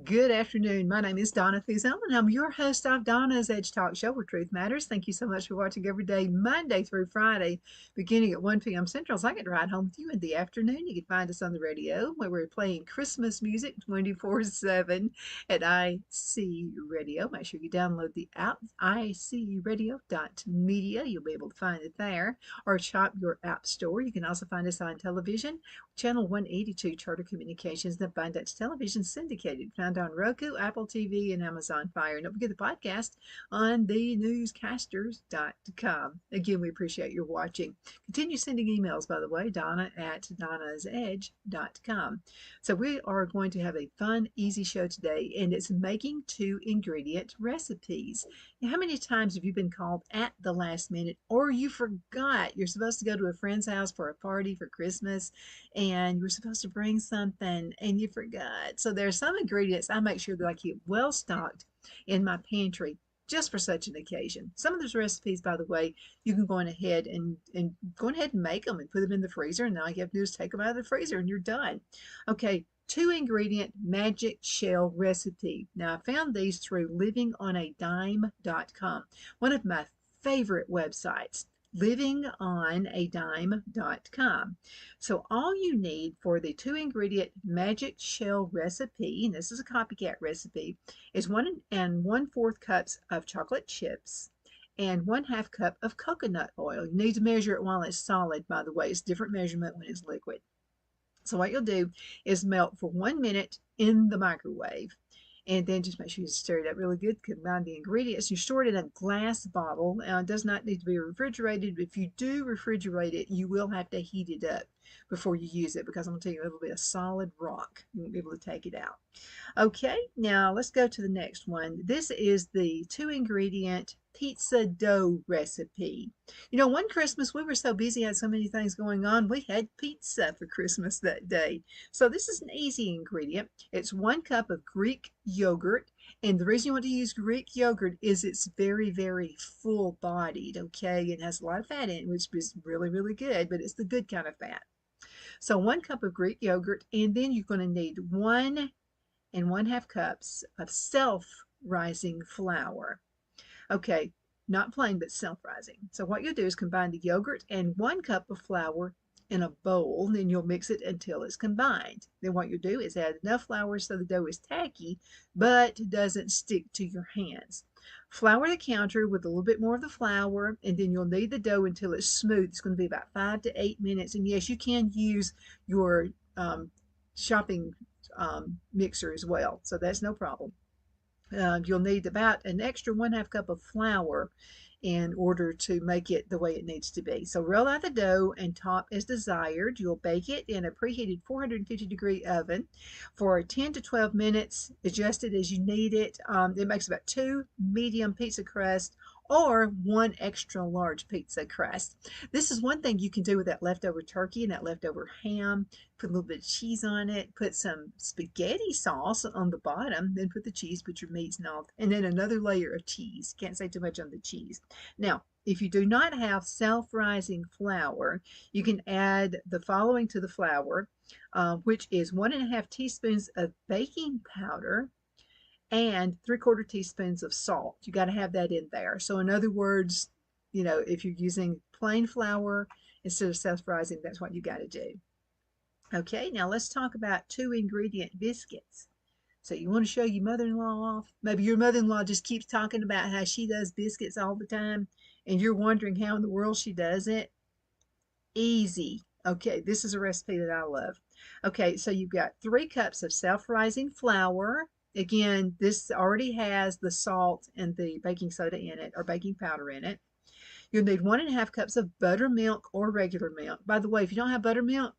Good afternoon. My name is Donna Thuzell, and I'm your host of Donna's Edge Talk Show, where truth matters. Thank you so much for watching every day, Monday through Friday, beginning at 1 p.m. Central. So I get to ride home with you in the afternoon. You can find us on the radio, where we're playing Christmas music 24/7 at IC Radio. Make sure you download the app, icradio.media. You'll be able to find it there, or shop your app store. You can also find us on television, Channel 182 Charter Communications, the Abundance Television syndicated, found on Roku, Apple TV, and Amazon Fire. And don't forget the podcast on thenewscasters.com. Again, we appreciate your watching. Continue sending emails, by the way, Donna at donnasedge.com. So we are going to have a fun, easy show today, and it's making 2-ingredient recipes. Now, how many times have you been called at the last minute, or you forgot you're supposed to go to a friend's house for a party for Christmas, and you were supposed to bring something and you forgot? So there's some ingredients I make sure that I keep well stocked in my pantry just for such an occasion. Some of those recipes, by the way, you can go on ahead and make them and put them in the freezer, and all you have to do is take them out of the freezer and you're done. Okay, 2-ingredient magic shell recipe. Now, I found these through livingonadime.com, one of my favorite websites, livingonadime.com. So all you need for the 2-ingredient magic shell recipe, and this is a copycat recipe, is 1 1/4 cups of chocolate chips and 1/2 cup of coconut oil. You need to measure it while it's solid, by the way. It's different measurement when it's liquid. So what you'll do is melt for 1 minute in the microwave. And then just make sure you stir it up really good. Combine the ingredients. You store it in a glass bottle. It does not need to be refrigerated. But if you do refrigerate it, you will have to heat it up before you use it, because I'm going to tell you it'll be a solid rock. You won't be able to take it out. Okay, now let's go to the next one. This is the 2-ingredient pizza dough recipe. You know, one Christmas we were so busy, had so many things going on, we had pizza for Christmas that day. So this is an easy ingredient. It's 1 cup of Greek yogurt. And the reason you want to use Greek yogurt is it's very, very full-bodied, okay? It has a lot of fat in it, which is really, really good, but it's the good kind of fat. So 1 cup of Greek yogurt, and then you're going to need 1 1/2 cups of self-rising flour. Okay, not plain, but self-rising. So what you'll do is combine the yogurt and 1 cup of flour in a bowl, and then you'll mix it until it's combined. Then what you'll do is add enough flour so the dough is tacky, but doesn't stick to your hands. Flour the counter with a little bit more of the flour, and then you'll knead the dough until it's smooth. It's going to be about 5 to 8 minutes. And yes, you can use your shopping mixer as well, so that's no problem. You'll need about an extra 1/2 cup of flour in order to make it the way it needs to be. So roll out the dough and top as desired. You'll bake it in a preheated 450-degree oven for 10 to 12 minutes, adjusted as you need it. It makes about 2 medium pizza crusts or 1 extra large pizza crust. This is one thing you can do with that leftover turkey and that leftover ham. Put a little bit of cheese on it, put some spaghetti sauce on the bottom, then put the cheese, put your meats and all, and then another layer of cheese. Can't say too much on the cheese. Now, if you do not have self-rising flour, you can add the following to the flour, which is 1 1/2 teaspoons of baking powder and 3/4 teaspoons of salt. You got to have that in there. So in other words, you know, if you're using plain flour instead of self-rising, that's what you got to do. Okay, now let's talk about 2-ingredient biscuits. So you want to show your mother-in-law off? Maybe your mother-in-law just keeps talking about how she does biscuits all the time, and you're wondering how in the world she does it. Easy. Okay, this is a recipe that I love. Okay, so you've got 3 cups of self-rising flour. Again, this already has the salt and the baking soda in it, or baking powder in it. You'll need 1 1/2 cups of buttermilk or regular milk. By the way, if you don't have buttermilk,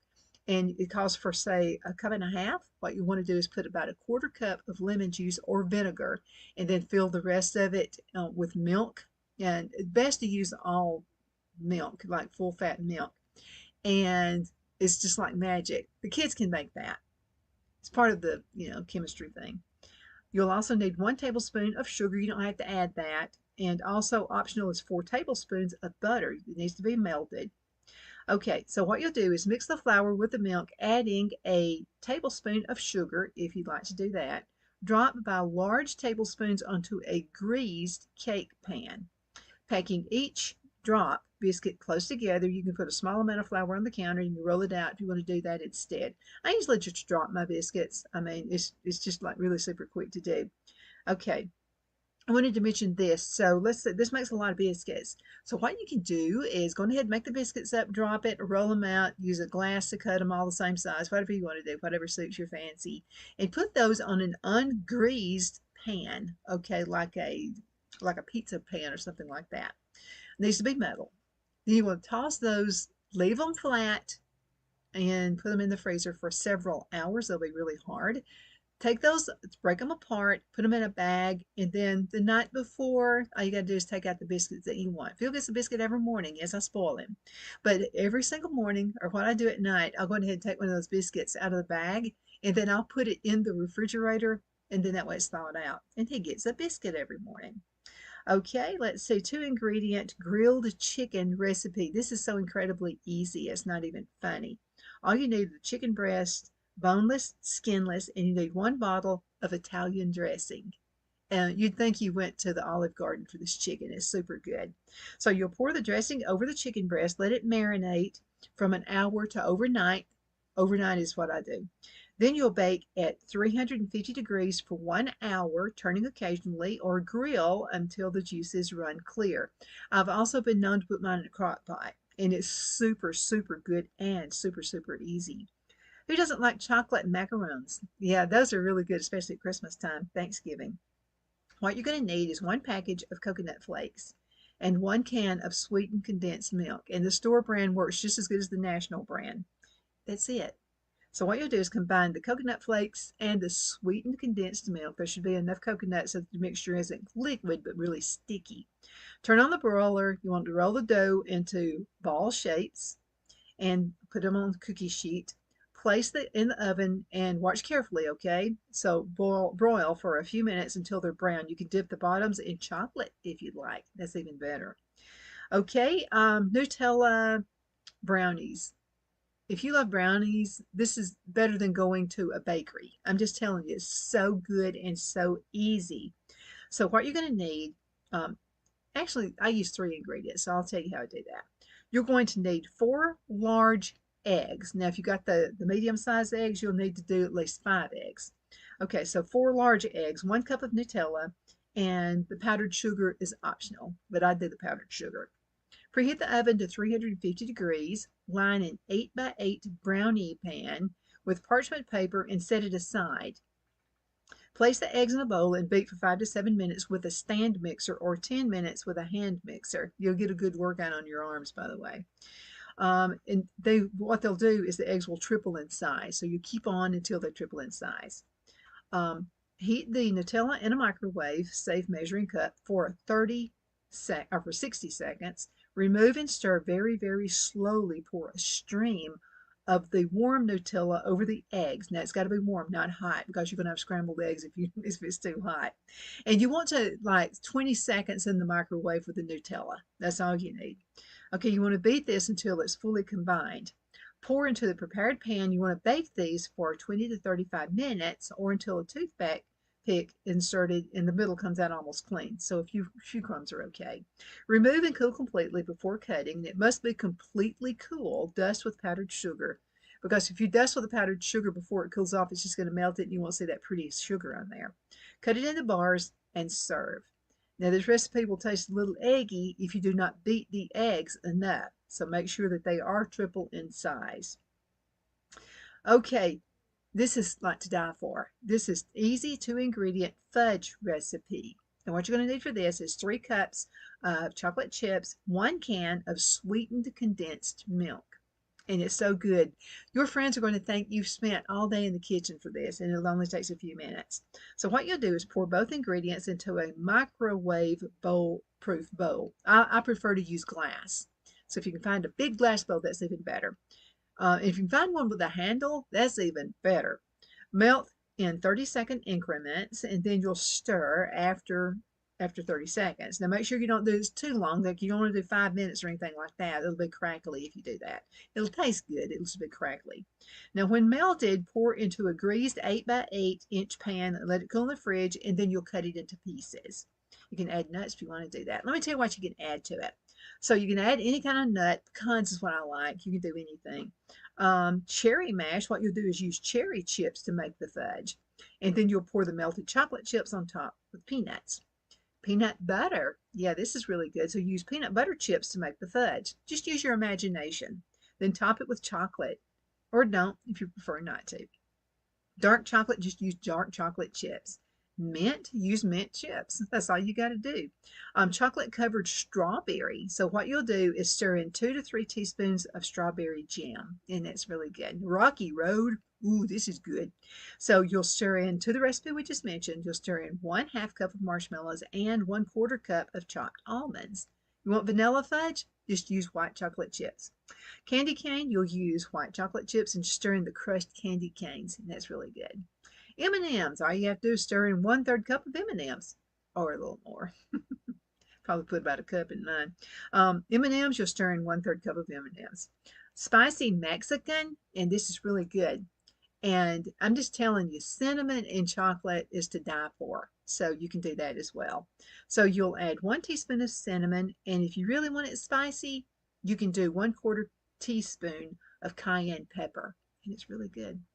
and it calls for, say, a cup and a half. What you want to do is put about a quarter cup of lemon juice or vinegar, and then fill the rest of it with milk. And it's best to use all milk, like full fat milk. And it's just like magic. The kids can make that. It's part of the, chemistry thing. You'll also need 1 tablespoon of sugar. You don't have to add that. And also optional is 4 tablespoons of butter. It needs to be melted. Okay, so what you'll do is mix the flour with the milk, adding a tablespoon of sugar if you'd like to do that. Drop by large tablespoons onto a greased cake pan. Packing each drop biscuit close together, you can put a small amount of flour on the counter and you roll it out if you want to do that instead. I usually just drop my biscuits. I mean, it's just like really super quick to do. Okay, I wanted to mention this. So let's say this makes a lot of biscuits. So what you can do is go ahead and make the biscuits up, drop it, roll them out, use a glass to cut them all the same size, whatever you want to do, whatever suits your fancy, and put those on an ungreased pan. Okay, like a pizza pan or something like that. It needs to be metal. Then you want to toss those, leave them flat, and put them in the freezer for several hours. They'll be really hard. Take those, break them apart, put them in a bag, and then the night before, all you got to do is take out the biscuits that you want. Phil gets a biscuit every morning. Yes, I spoil him. But every single morning, or what I do at night, I'll go ahead and take one of those biscuits out of the bag, and then I'll put it in the refrigerator, and then that way it's thawed out. And he gets a biscuit every morning. Okay, let's see, 2 ingredient grilled chicken recipe. This is so incredibly easy, it's not even funny. All you need is a chicken breast, boneless, skinless, and you need 1 bottle of Italian dressing. And you'd think you went to the Olive Garden for this chicken. It's super good. So you'll pour the dressing over the chicken breast, let it marinate from an hour to overnight. Overnight is what I do. Then you'll bake at 350 degrees for 1 hour, turning occasionally, or grill until the juices run clear. I've also been known to put mine in a crock pot, and it's super, super good and super, super easy. Who doesn't like chocolate macarons? Yeah, those are really good, especially at Christmas time, Thanksgiving. What you're going to need is 1 package of coconut flakes and 1 can of sweetened condensed milk. And the store brand works just as good as the national brand. That's it. So what you'll do is combine the coconut flakes and the sweetened condensed milk. There should be enough coconut so that the mixture isn't liquid but really sticky. Turn on the broiler. You want to roll the dough into ball shapes and put them on the cookie sheet. Place it in the oven and watch carefully, okay? So broil for a few minutes until they're brown. You can dip the bottoms in chocolate if you'd like. That's even better. Okay, Nutella brownies. If you love brownies, this is better than going to a bakery. I'm just telling you, it's so good and so easy. So what you're going to need, actually, I use 3 ingredients, so I'll tell you how to do that. You're going to need 4 large eggs. Now, if you got the medium-sized eggs, you'll need to do at least 5 eggs. Okay, so 4 large eggs, 1 cup of Nutella, and the powdered sugar is optional, but I do the powdered sugar. Preheat the oven to 350 degrees. Line an 8x8 brownie pan with parchment paper and set it aside. Place the eggs in a bowl and beat for 5 to 7 minutes with a stand mixer or 10 minutes with a hand mixer. You'll get a good workout on your arms, by the way. And what they'll do is the eggs will triple in size. So you keep on until they triple in size. Heat the Nutella in a microwave, safe measuring cup, for 60 seconds. Remove and stir very, very slowly. Pour a stream of the warm Nutella over the eggs. Now it's got to be warm, not hot, because you're going to have scrambled eggs if it's too hot. And you want to like 20 seconds in the microwave with the Nutella. That's all you need. Okay, you want to beat this until it's fully combined. Pour into the prepared pan. You want to bake these for 20 to 35 minutes or until a toothpick inserted in the middle comes out almost clean. So a few crumbs are okay. Remove and cool completely before cutting. It must be completely cool. Dust with powdered sugar. Because if you dust with the powdered sugar before it cools off, it's just going to melt it and you won't see that pretty sugar on there. Cut it into bars and serve. Now this recipe will taste a little eggy if you do not beat the eggs enough. So make sure that they are triple in size. Okay, this is like to die for. This is easy 2 ingredient fudge recipe. And what you're going to need for this is 3 cups of chocolate chips, 1 can of sweetened condensed milk. and it's so good. Your friends are going to think you've spent all day in the kitchen for this, and it only takes a few minutes. So what you'll do is pour both ingredients into a microwave bowl proof bowl. I prefer to use glass. So if you can find a big glass bowl, that's even better. If you can find one with a handle, that's even better. Melt in 30-second increments, and then you'll stir after 30 seconds. Now make sure you don't do this too long, like you don't want to do 5 minutes or anything like that. It'll be crackly if you do that. It'll taste good, it'll just be crackly. Now when melted, pour into a greased 8 by 8 inch pan, let it cool in the fridge, and then you'll cut it into pieces. You can add nuts if you want to do that. Let me tell you what you can add to it. So you can add any kind of nut. Pecans is what I like. You can do anything. Cherry mash, what you'll do is use cherry chips to make the fudge. And then you'll pour the melted chocolate chips on top with peanuts. Peanut butter. Yeah, this is really good. So use peanut butter chips to make the fudge. Just use your imagination. Then top it with chocolate. Or don't if you prefer not to. Dark chocolate, just use dark chocolate chips. Mint, use mint chips. That's all you got to do. Chocolate covered strawberry. So what you'll do is stir in 2 to 3 teaspoons of strawberry jam, and that's really good. Rocky Road. Ooh, this is good. So you'll stir in, to the recipe we just mentioned, you'll stir in 1/2 cup of marshmallows and 1/4 cup of chopped almonds. You want vanilla fudge? Just use white chocolate chips. Candy cane, you'll use white chocolate chips and stir in the crushed candy canes, and that's really good. M&Ms, all you have to do is stir in 1/3 cup of M&Ms, or a little more. Probably put about a cup in mine. M&Ms, you'll stir in 1/3 cup of M&Ms. Spicy Mexican, and this is really good. And I'm just telling you, cinnamon and chocolate is to die for. So you can do that as well. So you'll add 1 teaspoon of cinnamon, and if you really want it spicy, you can do 1/4 teaspoon of cayenne pepper, and it's really good.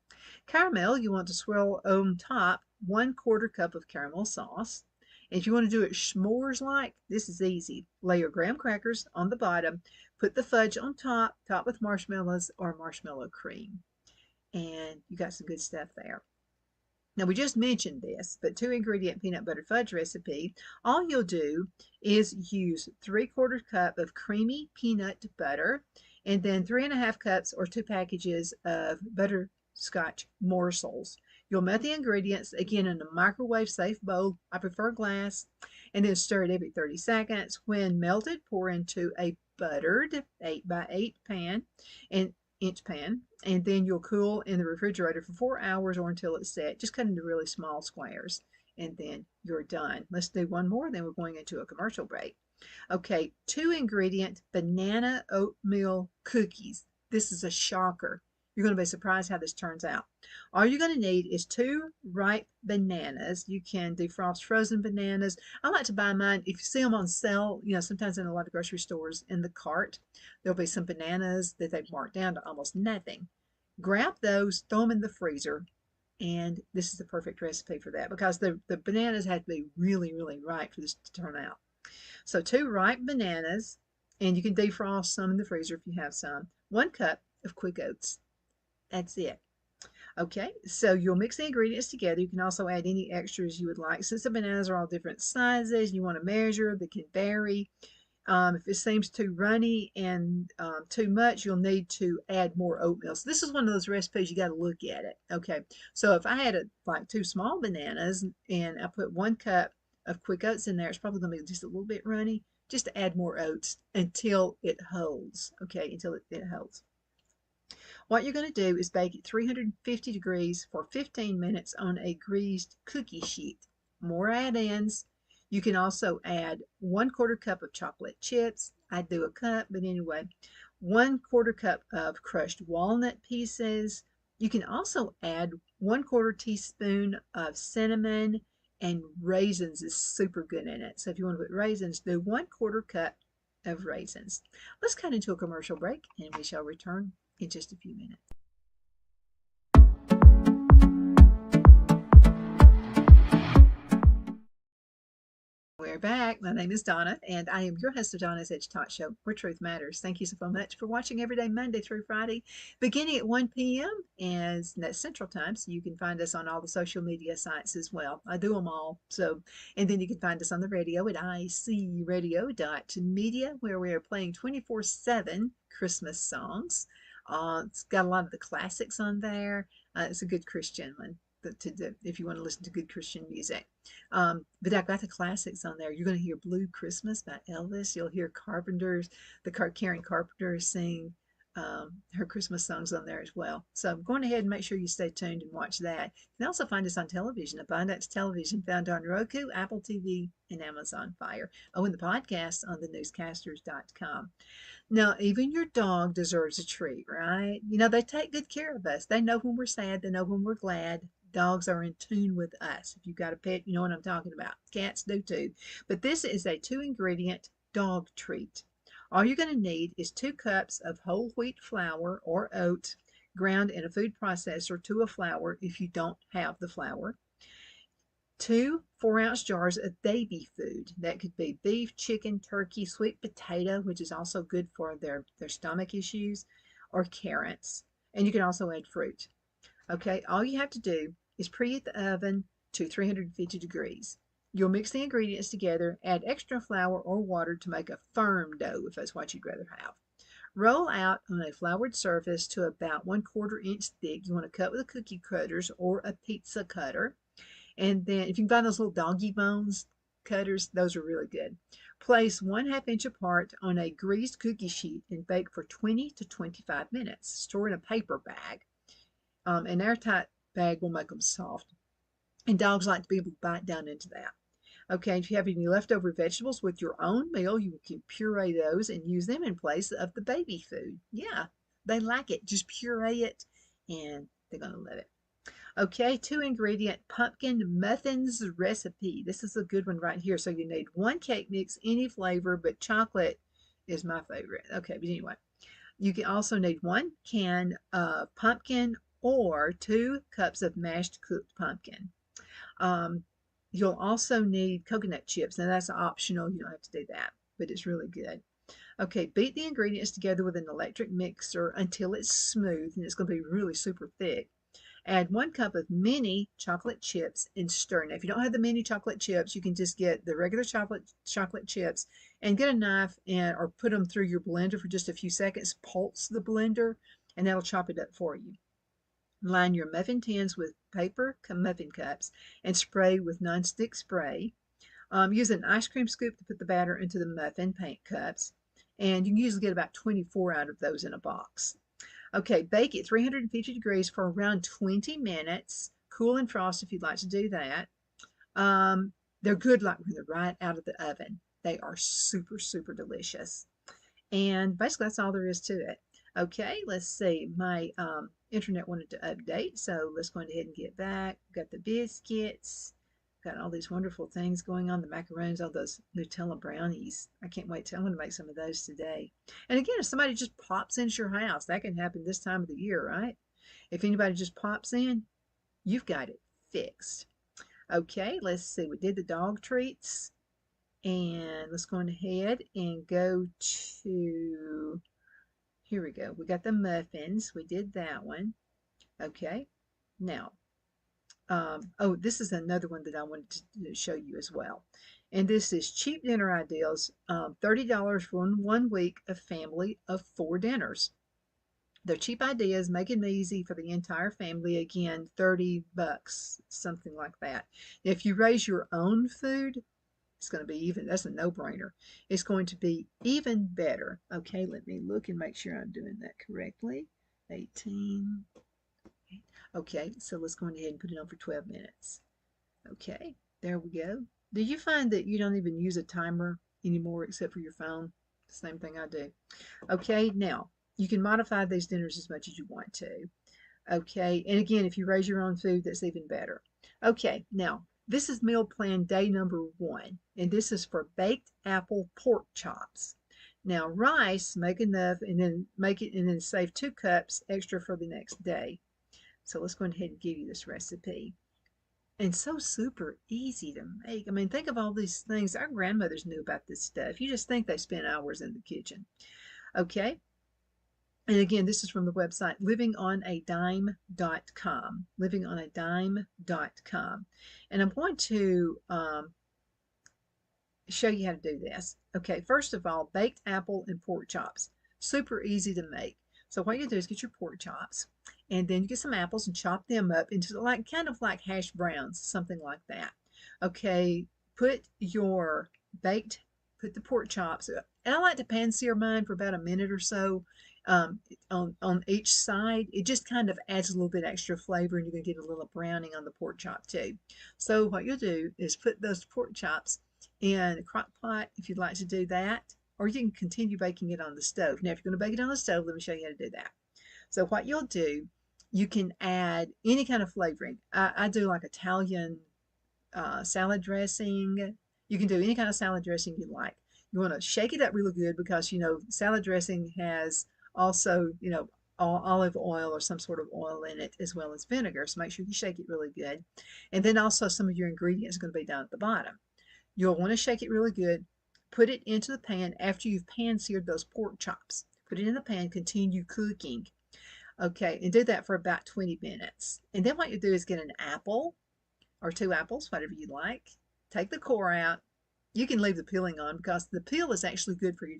Caramel, you want to swirl on top 1/4 cup of caramel sauce. And if you want to do it s'mores like, this is easy. Lay your graham crackers on the bottom, put the fudge on top, top with marshmallows or marshmallow cream. And you got some good stuff there. Now we just mentioned this, but 2-ingredient peanut butter fudge recipe. All you'll do is use 3/4 cup of creamy peanut butter, and then 3.5 cups or 2 packages of butterscotch morsels. You'll melt the ingredients again in a microwave safe bowl. I prefer glass, and then stir it every 30 seconds. When melted, pour into a buttered 8 by 8 pan and inch pan, and then you'll cool in the refrigerator for 4 hours or until it's set. Just cut into really small squares, and then you're done. Let's do one more, then we're going into a commercial break. Okay, 2-ingredient banana oatmeal cookies. This is a shocker. You're going to be surprised how this turns out. All you're going to need is 2 ripe bananas. You can defrost frozen bananas. I like to buy mine. If you see them on sale, sometimes in a lot of grocery stores in the cart, there'll be some bananas that they've marked down to almost nothing. Grab those, throw them in the freezer, and this is the perfect recipe for that because the bananas have to be really, really ripe for this to turn out. So 2 ripe bananas, and you can defrost some in the freezer if you have some. 1 cup of quick oats. That's it. Okay, so you'll mix the ingredients together. You can also add any extras you would like. Since the bananas are all different sizes, you want to measure, they can vary. If it seems too runny and too much, you'll need to add more oatmeal. So this is one of those recipes you got to look at it. Okay, so if I had like 2 small bananas and I put 1 cup of quick oats in there, it's probably going to be just a little bit runny. Just to add more oats until it holds. Okay, until it holds. What you're going to do is bake at 350 degrees for 15 minutes on a greased cookie sheet. More add-ins. You can also add 1/4 cup of chocolate chips. I'd do a cup, but anyway, 1/4 cup of crushed walnut pieces. You can also add 1/4 teaspoon of cinnamon, and raisins is super good in it. So if you want to put raisins, do 1/4 cup of raisins. Let's cut into a commercial break, and we shall return in just a few minutes. We're back. My name is Donna, and I am your host of Donna's Edge Talk Show, where truth matters. Thank you so much for watching every day, Monday through Friday, beginning at 1 p.m. and that's Central Time. So you can find us on all the social media sites as well. I do them all. And then you can find us on the radio at icradio.media, where we are playing 24/7 Christmas songs. It's got a lot of the classics on there. It's a good Christian one if you want to listen to good Christian music. But I've got the classics on there. You're going to hear Blue Christmas by Elvis. You'll hear Karen Carpenter sing her Christmas songs on there as well. So go on ahead and make sure you stay tuned and watch that. You can also find us on television, Abundance Television, found on Roku, Apple TV, and Amazon Fire. Oh, and the podcast on thenewscasters.com. Now, even your dog deserves a treat, right? You know, they take good care of us. They know when we're sad, they know when we're glad. Dogs are in tune with us. If you've got a pet, you know what I'm talking about. Cats do too. But this is a 2-ingredient dog treat. All you're going to need is 2 cups of whole wheat flour or oat ground in a food processor to a flour if you don't have the flour. 2 4-ounce jars of baby food. That could be beef, chicken, turkey, sweet potato, which is also good for their stomach issues, or carrots. And you can also add fruit. Okay, all you have to do is preheat the oven to 350 degrees. You'll mix the ingredients together, add extra flour or water to make a firm dough if that's what you'd rather have. Roll out on a floured surface to about 1/4 inch thick. You want to cut with a cookie cutters or a pizza cutter. And then if you can find those little doggy bones cutters, those are really good. Place 1/2 inch apart on a greased cookie sheet and bake for 20 to 25 minutes. Store in a paper bag. An airtight bag will make them soft. And dogs like to be able to bite down into that. Okay, if you have any leftover vegetables with your own meal, you can puree those and use them in place of the baby food. Yeah, they like it. Just puree it and they're going to love it. Okay, 2-ingredient pumpkin muffins recipe. This is a good one right here. So you need 1 cake mix, any flavor, but chocolate is my favorite. Okay, but anyway, you can also need 1 can of pumpkin or 2 cups of mashed cooked pumpkin. You'll also need coconut chips. Now that's optional. You don't have to do that, but it's really good. Okay, beat the ingredients together with an electric mixer until it's smooth, and it's going to be really super thick. Add 1 cup of mini chocolate chips and stir. Now, if you don't have the mini chocolate chips, you can just get the regular chocolate chips and get a knife or put them through your blender for just a few seconds. Pulse the blender, and that'll chop it up for you. Line your muffin tins with paper muffin cups and spray with nonstick spray. Use an ice cream scoop to put the batter into the muffin paint cups, and you can usually get about 24 out of those in a box. Okay, bake at 350 degrees for around 20 minutes. Cool and frost if you'd like to do that. They're good like when they're right out of the oven. They are super, super delicious. And basically that's all there is to it. Okay, let's see. My internet wanted to update, so let's go ahead and get back. Got the biscuits. Got all these wonderful things going on, the macaroons, all those Nutella brownies. I can't wait I'm going to make some of those today. And again, if somebody just pops into your house, that can happen this time of the year, right? If anybody just pops in, you've got it fixed. Okay, let's see. We did the dog treats. And let's go ahead and go to, here we go. We got the muffins. We did that one. Okay, now, oh, this is another one that I wanted to show you as well. And this is cheap dinner ideas, $30 for one week of family of 4 dinners. They're cheap ideas, making it easy for the entire family. Again, $30, something like that. If you raise your own food, it's going to be even, that's a no-brainer. It's going to be even better. Okay, let me look and make sure I'm doing that correctly. 18. Okay, so let's go ahead and put it on for 12 minutes. Okay, there we go. Do you find that you don't even use a timer anymore except for your phone? Same thing I do. Okay, now, you can modify these dinners as much as you want to. Okay, and again, if you raise your own food, that's even better. Okay, now, this is meal plan day number 1, and this is for baked apple pork chops. Now, rice, make enough, and then save 2 cups extra for the next day. So let's go ahead and give you this recipe. And so super easy to make. I mean, think of all these things. Our grandmothers knew about this stuff. You just think they spent hours in the kitchen. Okay. And again, this is from the website livingonadime.com. Livingonadime.com. And I'm going to show you how to do this. Okay, first of all, baked apple and pork chops. Super easy to make. So what you do is get your pork chops, and then you get some apples and chop them up into like kind of like hash browns, something like that. Okay, put your baked, put the pork chops, and I like to pan sear mine for about a minute or so um, on each side. It just kind of adds a little bit extra flavor, and you're gonna get a little browning on the pork chop too. So what you'll do is put those pork chops in a crock pot if you'd like to do that, or you can continue baking it on the stove. Now, if you're going to bake it on the stove, let me show you how to do that. So, what you'll do, you can add any kind of flavoring. I do like Italian salad dressing. You can do any kind of salad dressing you like. You want to shake it up really good because, salad dressing has also, olive oil or some sort of oil in it as well as vinegar. So make sure you shake it really good. And then also some of your ingredients are going to be down at the bottom. You'll want to shake it really good. Put it into the pan after you've pan seared those pork chops. Put it in the pan, continue cooking. Okay, and do that for about 20 minutes. And then what you do is get an apple or two apples, whatever you like. Take the core out. You can leave the peeling on because the peel is actually good for your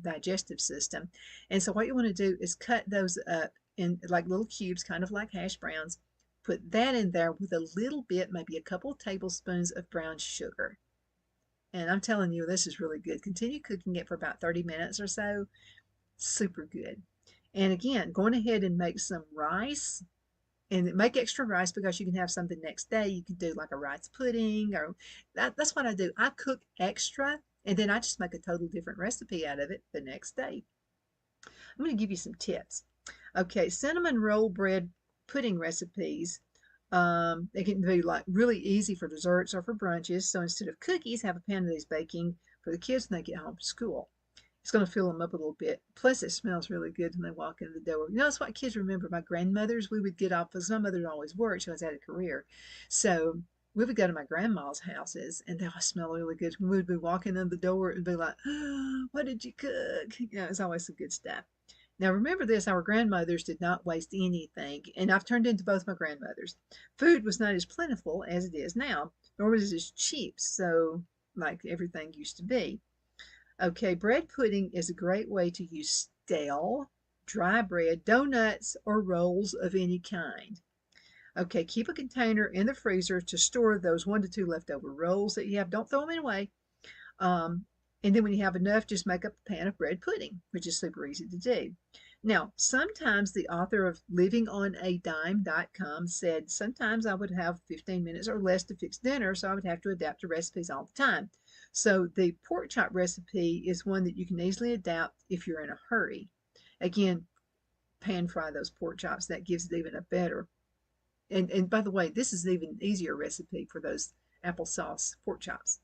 digestive system. And so what you want to do is cut those up in like little cubes, kind of like hash browns. Put that in there with a little bit, maybe a couple of tablespoons of brown sugar. And I'm telling you, this is really good. Continue cooking it for about 30 minutes or so. Super good. And again, going ahead and make some rice and make extra rice because you can have something next day. You can do like a rice pudding or that's what I do. I cook extra and then I just make a total different recipe out of it the next day. I'm going to give you some tips. Okay, cinnamon roll bread pudding recipes. They can be like really easy for desserts or for brunches. So instead of cookies, have a pan of these baking for the kids when they get home from school. It's going to fill them up a little bit. Plus, it smells really good when they walk in the door. That's what kids remember. My grandmothers, we would get off because my mother always worked. She always had a career. So we would go to my grandma's houses and they always smell really good. We would be walking in the door and be like, oh, what did you cook? It's always some good stuff. Now, remember this, our grandmothers did not waste anything, and I've turned into both my grandmothers. Food was not as plentiful as it is now, nor was it as cheap, so like everything used to be. Okay, bread pudding is a great way to use stale, dry bread, donuts, or rolls of any kind. Okay, keep a container in the freezer to store those 1 to 2 leftover rolls that you have. Don't throw them away. Um, and then when you have enough, just make up a pan of bread pudding, which is super easy to do. Now, sometimes the author of livingonadime.com said sometimes I would have 15 minutes or less to fix dinner, so I would have to adapt to recipes all the time. So the pork chop recipe is one that you can easily adapt if you're in a hurry. Again, pan fry those pork chops. That gives it even a better. And by the way, this is an even easier recipe for those applesauce pork chops.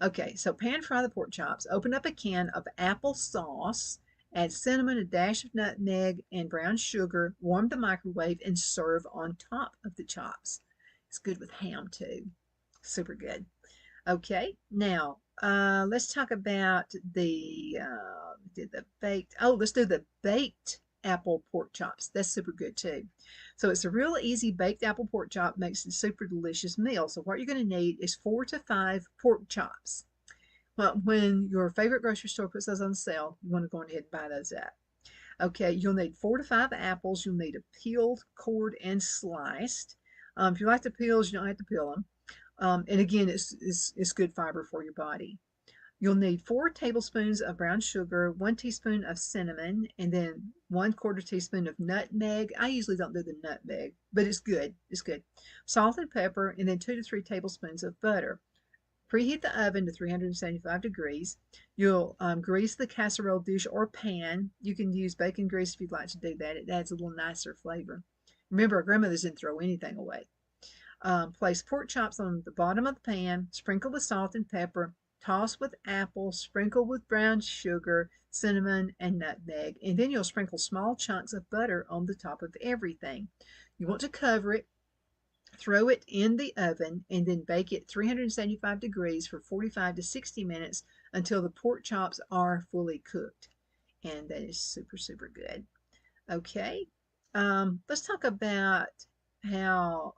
Okay, so pan fry the pork chops. Open up a can of apple sauce. Add cinnamon, a dash of nutmeg, and brown sugar. Warm the microwave and serve on top of the chops. It's good with ham too. Super good. Okay, now let's talk about the baked. Oh, let's do the baked apple pork chops. That's super good too. So it's a real easy baked apple pork chop makes a super delicious meal. So what you're going to need is 4 to 5 pork chops. Well, when your favorite grocery store puts those on sale, you want to go ahead and buy those up. Okay, you'll need 4 to 5 apples. You'll need a peeled, cored, and sliced. If you like the peels, you don't have to peel them. And again, it's good fiber for your body. You'll need 4 tablespoons of brown sugar, 1 teaspoon of cinnamon, and then 1/4 teaspoon of nutmeg. I usually don't do the nutmeg, but it's good. It's good. Salt and pepper, and then 2 to 3 tablespoons of butter. Preheat the oven to 375 degrees. You'll grease the casserole dish or pan. You can use bacon grease if you'd like to do that. It adds a little nicer flavor. Remember, our grandmothers didn't throw anything away. Place pork chops on the bottom of the pan, sprinkle with salt and pepper, toss with apple, sprinkle with brown sugar, cinnamon, and nutmeg, and then you'll sprinkle small chunks of butter on the top of everything. You want to cover it, throw it in the oven, and then bake it 375 degrees for 45 to 60 minutes until the pork chops are fully cooked. And that is super, super good. Okay, let's talk about how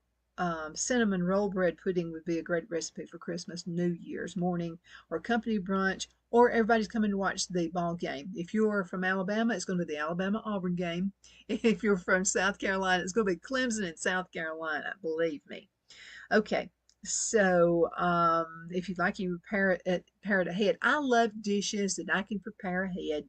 cinnamon roll bread pudding would be a great recipe for Christmas, New Year's morning, or company brunch, or everybody's coming to watch the ball game. If you're from Alabama, it's going to be the Alabama-Auburn game. If you're from South Carolina, it's going to be Clemson and South Carolina, believe me. Okay, so if you'd like, you prepare it ahead. I love dishes that I can prepare ahead,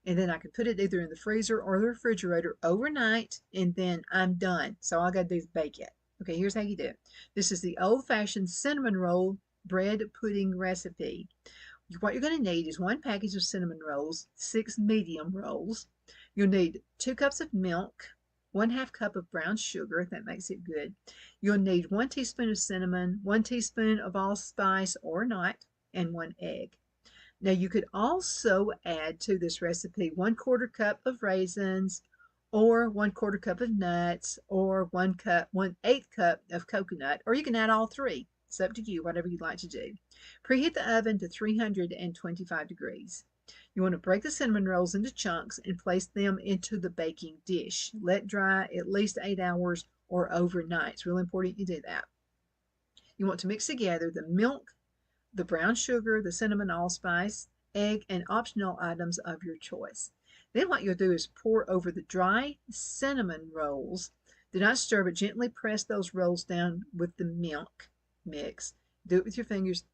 and then I can put it either in the freezer or the refrigerator overnight, and then I'm done. So all I got to do is bake it. Okay, here's how you do it. This is the old-fashioned cinnamon roll bread pudding recipe. What you're going to need is one package of cinnamon rolls, 6 medium rolls. You'll need 2 cups of milk, 1/2 cup of brown sugar, that makes it good. You'll need 1 teaspoon of cinnamon, 1 teaspoon of allspice or not, and 1 egg. Now you could also add to this recipe 1/4 cup of raisins, or 1/4 cup of nuts, or 1/8 cup of coconut, or you can add all 3. It's up to you, whatever you'd like to do. Preheat the oven to 325 degrees. You want to break the cinnamon rolls into chunks and place them into the baking dish. Let dry at least 8 hours or overnight. It's really important you do that. You want to mix together the milk, the brown sugar, the cinnamon, allspice, egg, and optional items of your choice. Then what you'll do is pour over the dry cinnamon rolls. Do not stir, but gently press those rolls down with the milk mix. Do it with your fingers.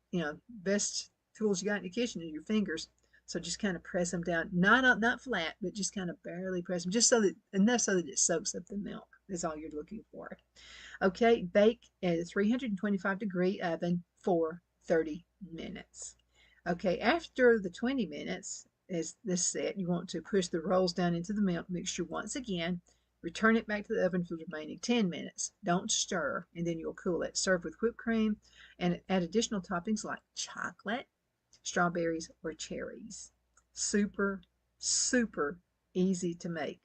Best tools you got in the kitchen are your fingers. So just kind of press them down, not flat, but just kind of barely press them, just so that enough so that it soaks up the milk. That's all you're looking for. Okay, bake at a 325-degree oven for 30 minutes. Okay, after the 20 minutes is this set, you want to push the rolls down into the milk mixture once again. Return it back to the oven for the remaining 10 minutes. Don't stir, and then you'll cool it. Serve with whipped cream and add additional toppings like chocolate, strawberries, or cherries. Super, super easy to make.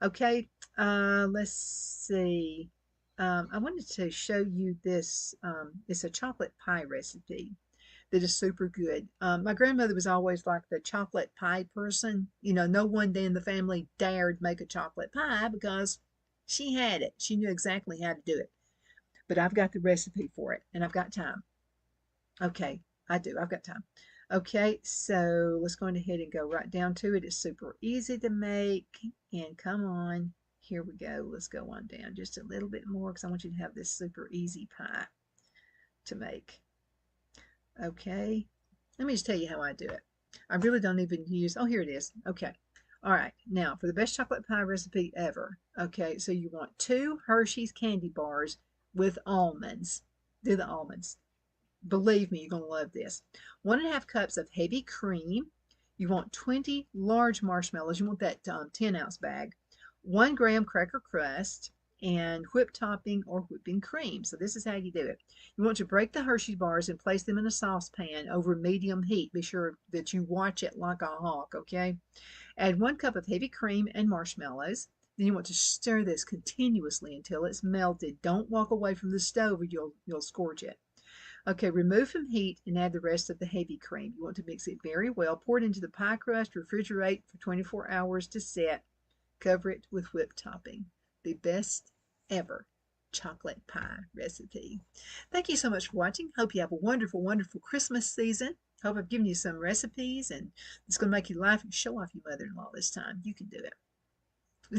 Okay, let's see. I wanted to show you this. It's a chocolate pie recipe that is super good. My grandmother was always like the chocolate pie person. No one day in the family dared make a chocolate pie because she had it. She knew exactly how to do it. But I've got the recipe for it, and I've got time. Okay, I do. I've got time. Okay, so let's go ahead and go right down to it. It's super easy to make, and come on. Here we go. Let's go on down just a little bit more because I want you to have this super easy pie to make. Okay, let me just tell you how I do it. I really don't even use, oh, here it is. Okay, all right. Now, for the best chocolate pie recipe ever. Okay, so you want 2 Hershey's candy bars with almonds. Do the almonds. Believe me, you're going to love this. 1/2 cups of heavy cream. You want 20 large marshmallows. You want that 10-ounce bag. 1 gram cracker crust and whipped topping or whipping cream. So this is how you do it. You want to break the Hershey bars and place them in a saucepan over medium heat. Be sure that you watch it like a hawk, okay? Add 1 cup of heavy cream and marshmallows. Then you want to stir this continuously until it's melted. Don't walk away from the stove or you'll scorch it. Okay, remove from heat and add the rest of the heavy cream. You want to mix it very well. Pour it into the pie crust, refrigerate for 24 hours to set. Cover it with whipped topping. The best ever chocolate pie recipe. Thank you so much for watching. Hope you have a wonderful, wonderful Christmas season. Hope I've given you some recipes and it's going to make you laugh and show off your mother-in-law this time. You can do it.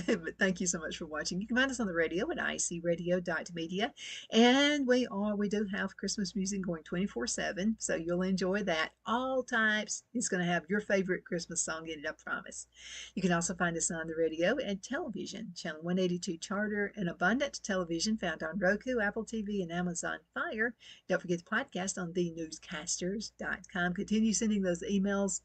But thank you so much for watching. You can find us on the radio at icradio.media. And we do have Christmas music going 24/7, so you'll enjoy that. All types. It's going to have your favorite Christmas song in it, I promise. You can also find us on the radio and television, channel 182 Charter and Abundant Television, found on Roku, Apple TV, and Amazon Fire. Don't forget the podcast on thenewscasters.com. Continue sending those emails.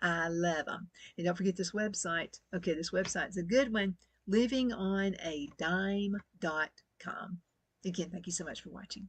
I love them. And don't forget this website. Okay, this website's a good one. Livingonadime.com. Again, thank you so much for watching.